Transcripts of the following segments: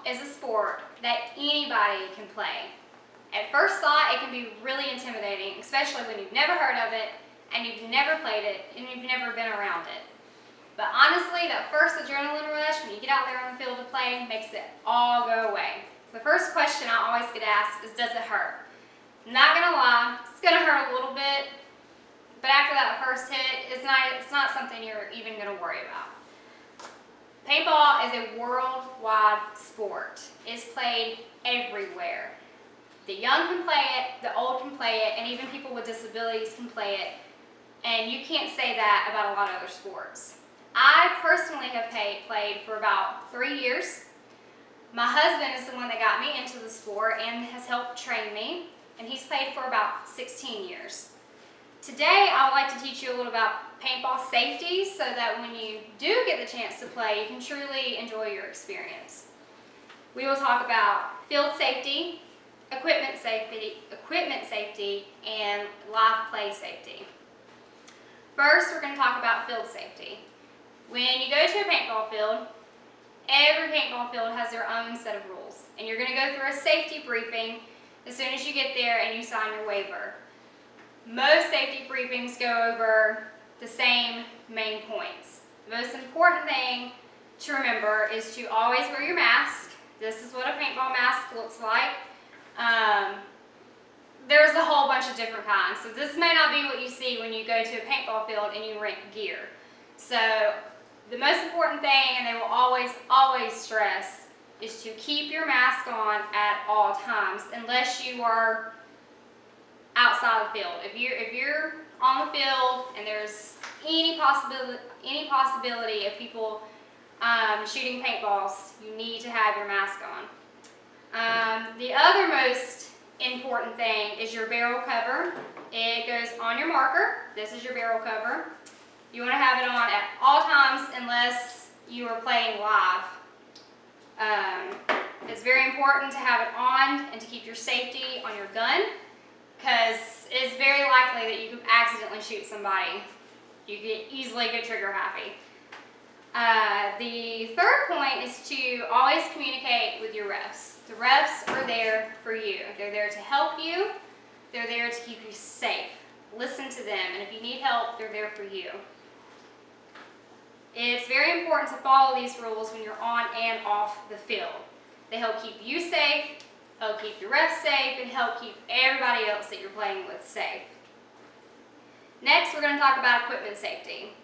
is a sport that anybody can play. At first thought, it can be really intimidating, especially when you've never heard of it and you've never played it and you've never been around it. But honestly, that first adrenaline rush when you get out there on the field to play makes it all go away. The first question I always get asked is, does it hurt? I'm not gonna lie, it's gonna hurt a little bit, but after that first hit, it's not something you're even gonna worry about. Paintball is a worldwide sport. It's played everywhere. The young can play it, the old can play it, and even people with disabilities can play it. And you can't say that about a lot of other sports. I personally have played for about 3 years. My husband is the one that got me into the sport and has helped train me, and he's played for about 16 years. Today, I would like to teach you a little about paintball safety so that when you do get the chance to play, you can truly enjoy your experience. We will talk about field safety, equipment safety, and live play safety. First, we're going to talk about field safety. When you go to a paintball field, every paintball field has their own set of rules, and you're going to go through a safety briefing as soon as you get there and you sign your waiver. Most safety briefings go over the same main points. The most important thing to remember is to always wear your mask. This is what a paintball mask looks like. There's a whole bunch of different kinds, so this may not be what you see when you go to a paintball field and you rent gear. So the most important thing, and they will always stress, is to keep your mask on at all times unless you are outside the field. If you're on the field and there's any possibility of people shooting paintballs, you need to have your mask on. The other most important thing is your barrel cover. It goes on your marker. This is your barrel cover. You want to have it on at all times unless you are playing live. It's very important to have it on and to keep your safety on your gun, because it's very likely that you could accidentally shoot somebody. You could easily get trigger happy. The third point is to always communicate with your refs. The refs are there for you. They're there to help you. They're there to keep you safe. Listen to them, and if you need help, they're there for you. It's very important to follow these rules when you're on and off the field. They help keep you safe, help keep your refs safe, and help keep everybody else that you're playing with safe. Next, we're going to talk about equipment safety.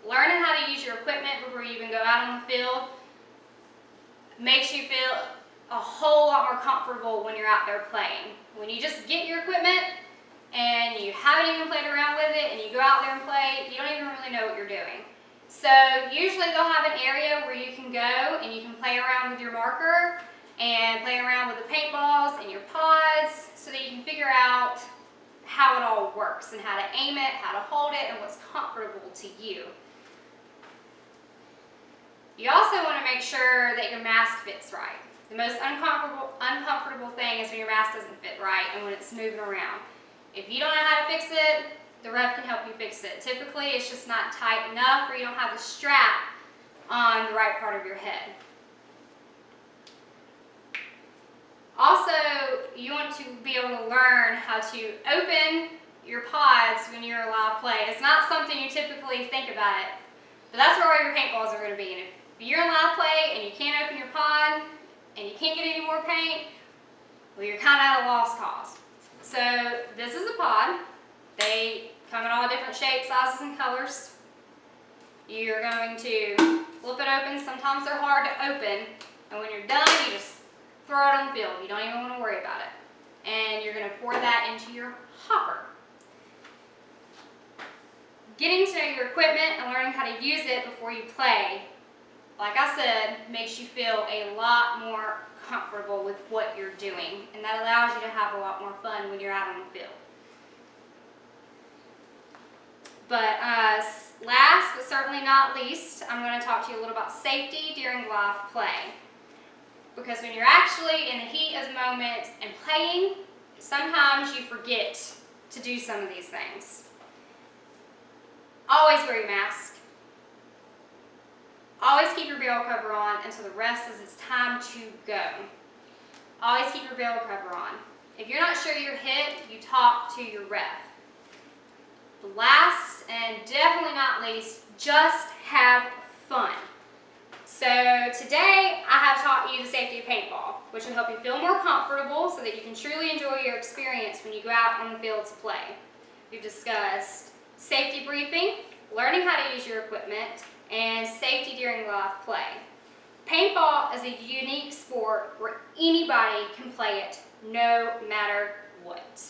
Learning how to use your equipment before you even go out on the field makes you feel a whole lot more comfortable when you're out there playing. When you just get your equipment and you haven't even played around with it and you go out there and play, you don't even really know what you're doing. So usually they'll have an area where you can go and you can play around with your marker and play around with the paintballs and your pods so that you can figure out how it all works and how to aim it, how to hold it, and what's comfortable to you. You also want to make sure that your mask fits right. The most uncomfortable thing is when your mask doesn't fit right and when it's moving around. If you don't know how to fix it, the ref can help you fix it. Typically, it's just not tight enough, or you don't have the strap on the right part of your head. Also, you want to be able to learn how to open your pods when you're a live play. It's not something you typically think about it, but that's where all your paintballs are going to be. And if you're in live play and you can't open your pod and you can't get any more paint, well, you're kind of at a lost cause. So this is a pod. They come in all different shapes, sizes, and colors. You're going to flip it open. Sometimes they're hard to open, and when you're done, you just throw it on the field. You don't even want to worry about it. And you're going to pour that into your hopper. Getting to know your equipment and learning how to use it before you play, like I said, makes you feel a lot more comfortable with what you're doing, and that allows you to have a lot more fun when you're out on the field. But last but certainly not least, I'm going to talk to you a little about safety during live play. Because when you're actually in the heat of the moment and playing, sometimes you forget to do some of these things. Always wear your mask. Always keep your barrel cover on until the ref says it's time to go. Always keep your barrel cover on. If you're not sure you're hit, you talk to your ref. Last and definitely not least, just have fun. So today I have taught you the safety of paintball, which will help you feel more comfortable so that you can truly enjoy your experience when you go out on the field to play. We've discussed safety briefing, learning how to use your equipment, and safety during live play. Paintball is a unique sport where anybody can play it, no matter what.